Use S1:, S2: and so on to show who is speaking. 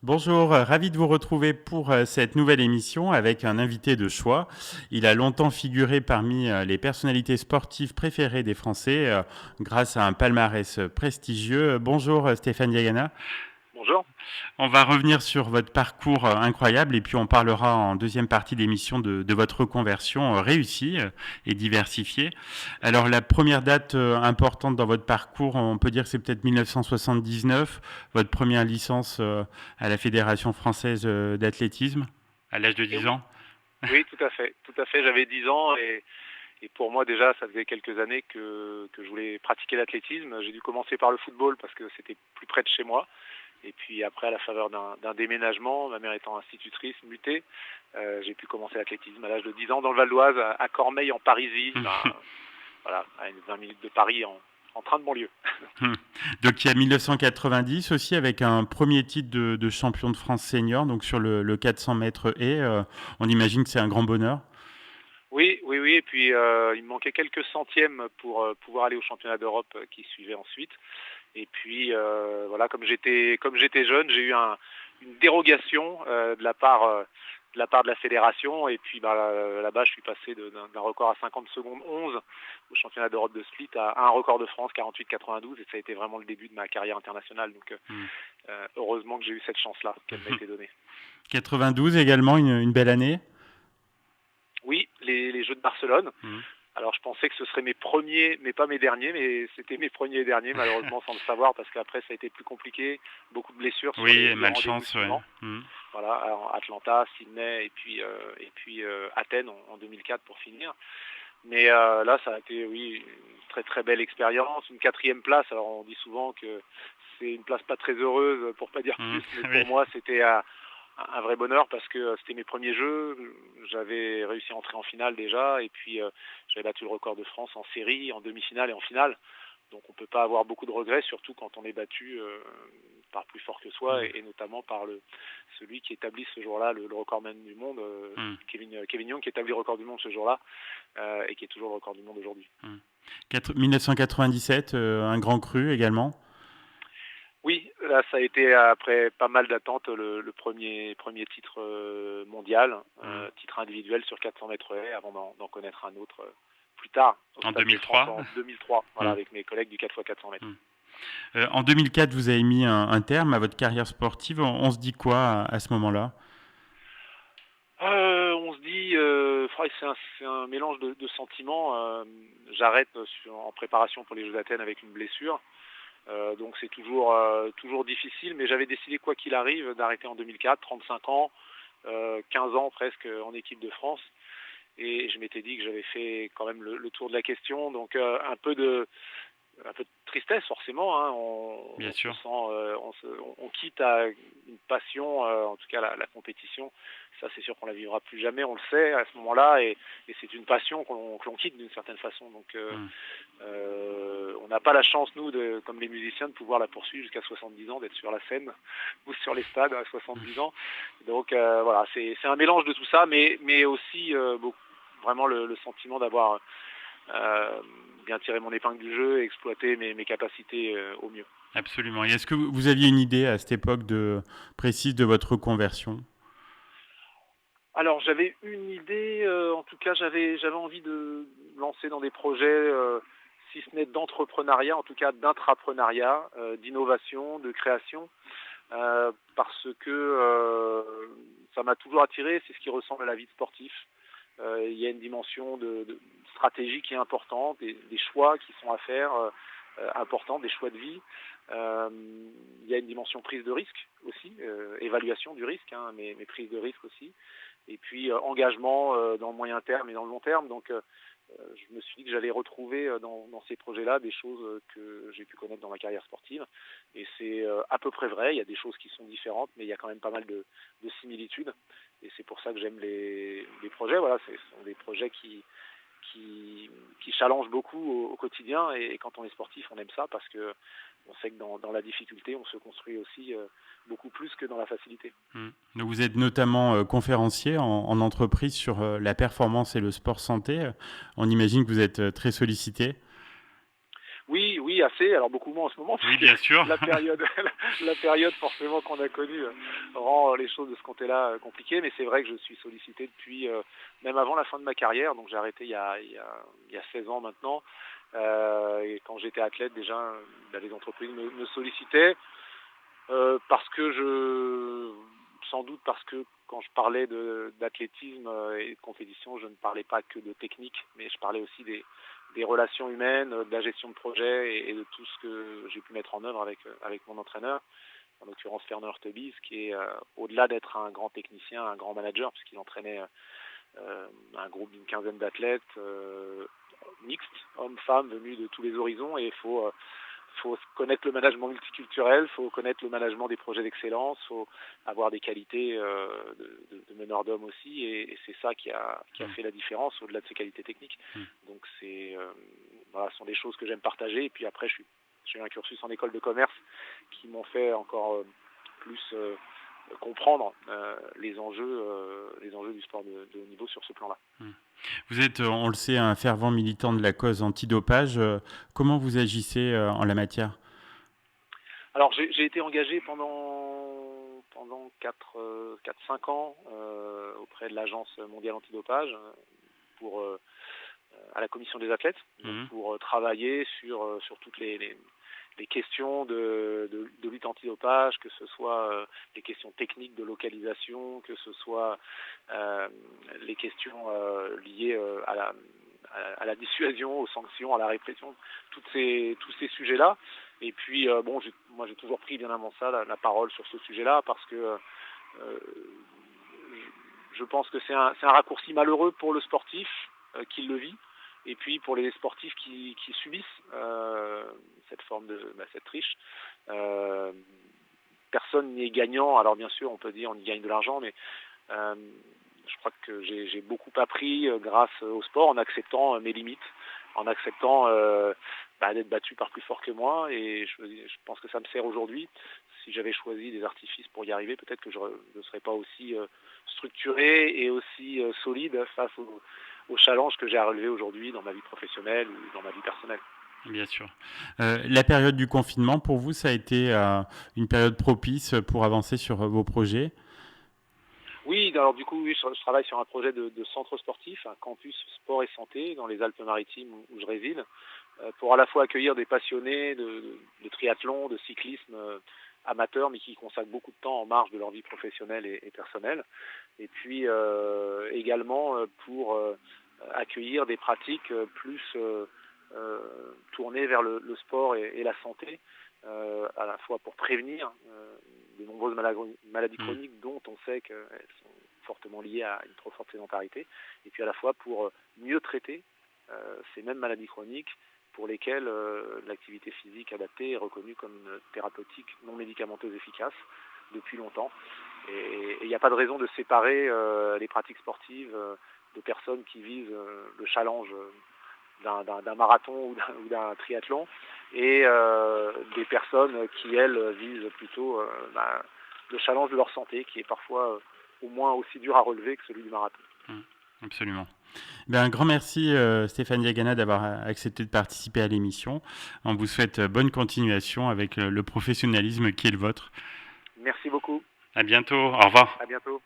S1: Bonjour, ravi de vous retrouver pour cette nouvelle émission avec un invité de choix. Il a longtemps figuré parmi les personnalités sportives préférées des Français grâce à un palmarès prestigieux. Bonjour Stéphane Diagana.
S2: Bonjour.
S1: On va revenir sur votre parcours incroyable et puis on parlera en deuxième partie d'émission de votre reconversion réussie et diversifiée. Alors la première date importante dans votre parcours, on peut dire que c'est peut-être 1979, votre première licence à la Fédération française d'athlétisme à l'âge de
S2: Et
S1: 10
S2: oui,
S1: ans.
S2: oui, tout à fait. Tout à fait. J'avais 10 ans et pour moi déjà, ça faisait quelques années que je voulais pratiquer l'athlétisme. J'ai dû commencer par le football parce que c'était plus près de chez moi. Et puis après, à la faveur d'un déménagement, ma mère étant institutrice, mutée, j'ai pu commencer l'athlétisme à l'âge de 10 ans dans le Val d'Oise, à Cormeilles en Parisie, voilà, à une 20 minutes de Paris en train de banlieue.
S1: Donc il y a 1990 aussi avec un premier titre de champion de France senior, donc sur le 400 mètres et on imagine que c'est un grand bonheur.
S2: Oui, oui, oui. Et puis il me manquait quelques centièmes pour pouvoir aller au championnat d'Europe qui suivait ensuite. Et puis voilà, comme j'étais jeune, j'ai eu une dérogation de la part de la fédération. Et puis là-bas, je suis passé d'un record à 50 secondes 11 au championnat d'Europe de split à un record de France 48-92. Et ça a été vraiment le début de ma carrière internationale. Donc
S1: Hmm.
S2: heureusement que j'ai eu cette chance-là, qu'elle m'a été donnée.
S1: 92 également, une belle année.
S2: Oui, les Jeux de Barcelone.
S1: Hmm.
S2: Alors je pensais que ce seraient mes premiers, mais pas mes derniers, mais c'était mes premiers et derniers, malheureusement sans le savoir, parce qu'après ça a été plus compliqué, beaucoup de blessures sur
S1: Oui,
S2: les rendez-vous
S1: malchance, ouais.
S2: suivants.
S1: Hmm.
S2: Voilà, alors Atlanta, Sydney et puis Athènes en 2004 pour finir. Mais là, ça a été, oui, une très très belle expérience, une quatrième place. Alors on dit souvent que c'est une place pas très heureuse, pour pas dire
S1: Hmm.
S2: plus, mais
S1: Oui.
S2: pour moi c'était un vrai bonheur parce que c'était mes premiers jeux. J'avais réussi à entrer en finale déjà et puis j'avais battu le record de France en série, en demi-finale et en finale. Donc on peut pas avoir beaucoup de regrets, surtout quand on est battu par plus fort que soi
S1: Hmm.
S2: et notamment par celui qui établit ce jour-là le recordman du monde,
S1: Hmm.
S2: Kevin Young, qui établit le record du monde ce jour-là et qui est toujours le record du monde aujourd'hui.
S1: Hmm. 1997, un grand cru également.
S2: Oui, là ça a été après pas mal d'attentes le premier titre mondial,
S1: Hmm.
S2: titre individuel sur 400 mètres haies avant d'en connaître un autre plus tard au
S1: En
S2: Stade de France
S1: 2003.
S2: en 2003, voilà,
S1: Hmm.
S2: avec mes collègues du 4x400 mètres.
S1: Hmm. En 2004, vous avez mis un terme à votre carrière sportive. On se dit quoi à ce moment-là?
S2: On se dit, c'est un mélange de sentiments. J'arrête en préparation pour les Jeux d'Athènes avec une blessure. Donc c'est toujours difficile, mais j'avais décidé quoi qu'il arrive d'arrêter en 2004, 35 ans, 15 ans presque en équipe de France. Et je m'étais dit que j'avais fait quand même le tour de la question, donc un peu de tristesse forcément, hein.
S1: Bien
S2: On se
S1: sûr.
S2: sent, on quitte à une passion, en tout cas la compétition. Ça c'est sûr qu'on la vivra plus jamais, on le sait à ce moment-là, et c'est une passion que l'on quitte d'une certaine façon. Donc
S1: Hmm.
S2: on n'a pas la chance nous, comme les musiciens, de pouvoir la poursuivre jusqu'à 70 ans, d'être sur la scène ou sur les stades à 70 ans. Donc voilà, c'est un mélange de tout ça, mais aussi vraiment le sentiment d'avoir euh, bien tiré mon épingle du jeu et exploité mes capacités au mieux.
S1: Absolument. Et est-ce que vous aviez une idée à cette époque précise de votre reconversion?
S2: Alors j'avais une idée, en tout cas j'avais envie de me lancer dans des projets, si ce n'est d'entrepreneuriat, en tout cas d'intrapreneuriat, d'innovation, de création, parce que ça m'a toujours attiré, c'est ce qui ressemble à la vie de sportif. Il y a une dimension de stratégie qui est importante, des choix qui sont à faire importants, des choix de vie. Il y a une dimension prise de risque aussi, évaluation du risque, hein, mais prise de risque aussi. Et puis engagement dans le moyen terme et dans le long terme. Donc je me suis dit que j'allais retrouver dans ces projets-là des choses que j'ai pu connaître dans ma carrière sportive. Et c'est à peu près vrai, il y a des choses qui sont différentes, mais il y a quand même pas mal de similitudes. Et c'est pour ça que j'aime les projets. Voilà, ce sont des projets qui challengent beaucoup au quotidien. Et quand on est sportif, on aime ça parce que on sait que dans la difficulté, on se construit aussi beaucoup plus que dans la facilité.
S1: Hmm. Donc vous êtes notamment conférencier en entreprise sur la performance et le sport santé. On imagine que vous êtes très sollicité.
S2: Oui, oui. Oui, assez. Alors beaucoup moins en ce moment,
S1: Oui,
S2: puisque
S1: bien sûr.
S2: la période, la période forcément qu'on a connue rend les choses de ce côté-là compliquées. Mais c'est vrai que je suis sollicité depuis même avant la fin de ma carrière. Donc j'ai arrêté il y a 16 ans maintenant. Et quand j'étais athlète, déjà, les entreprises me sollicitaient parce que sans doute parce que quand je parlais d'athlétisme et de compétition, je ne parlais pas que de technique, mais je parlais aussi des relations humaines, de la gestion de projet et de tout ce que j'ai pu mettre en œuvre avec mon entraîneur, en l'occurrence Fernand Hurtebise, qui est au-delà d'être un grand technicien, un grand manager, puisqu'il entraînait un groupe d'une quinzaine d'athlètes mixtes, hommes-femmes, venus de tous les horizons, et il faut connaître le management multiculturel, il faut connaître le management des projets d'excellence, il faut avoir des qualités de meneur d'hommes aussi, et c'est ça qui a fait la différence au-delà de ses qualités techniques. Donc voilà, ce sont des choses que j'aime partager. Et puis après, j'ai eu un cursus en école de commerce qui m'ont fait encore plus comprendre les enjeux du sport de haut niveau sur ce plan-là.
S1: Vous êtes, on le sait, un fervent militant de la cause antidopage. Comment vous agissez en la matière ?
S2: Alors j'ai été engagé pendant 4-5 ans auprès de l'Agence mondiale antidopage à la commission des athlètes, pour travailler sur toutes les questions de lutte antidopage, que ce soit les questions techniques de localisation, que ce soit les questions liées à la dissuasion, aux sanctions, à la répression, tous ces sujets-là. Et puis, moi j'ai toujours pris bien avant ça la parole sur ce sujet-là, parce que je pense que c'est un raccourci malheureux pour le sportif qui le vit, et puis pour les sportifs qui subissent cette forme cette triche. Personne n'y est gagnant. Alors bien sûr, on peut dire on y gagne de l'argent, mais je crois que j'ai beaucoup appris grâce au sport, en acceptant mes limites, en acceptant d'être battu par plus fort que moi. Et je pense que ça me sert aujourd'hui. Si j'avais choisi des artifices pour y arriver, peut-être que je ne serais pas aussi structuré et aussi solide face aux challenges que j'ai à relever aujourd'hui dans ma vie professionnelle ou dans ma vie personnelle.
S1: Bien sûr. La période du confinement, pour vous, ça a été une période propice pour avancer sur vos projets ?
S2: Oui, alors du coup, oui, je travaille sur un projet de centre sportif, un campus sport et santé dans les Alpes-Maritimes où je réside, pour à la fois accueillir des passionnés de triathlon, de cyclisme amateurs, mais qui consacrent beaucoup de temps en marge de leur vie professionnelle et personnelle, et puis également pour accueillir des pratiques plus tournées vers le sport et la santé, à la fois pour prévenir de nombreuses maladies chroniques dont on sait qu'elles sont fortement liées à une trop forte sédentarité, et puis à la fois pour mieux traiter ces mêmes maladies chroniques pour lesquelles l'activité physique adaptée est reconnue comme une thérapeutique non médicamenteuse efficace depuis longtemps. Et il n'y a pas de raison de séparer les pratiques sportives de personnes qui visent le challenge d'un marathon ou d'un triathlon, et des personnes qui, elles, visent plutôt le challenge de leur santé, qui est parfois au moins aussi dur à relever que celui du marathon.
S1: Absolument. Un grand merci Stéphane Diagana d'avoir accepté de participer à l'émission. On vous souhaite bonne continuation avec le professionnalisme qui est le vôtre.
S2: Merci beaucoup.
S1: À bientôt. Au revoir.
S2: À bientôt.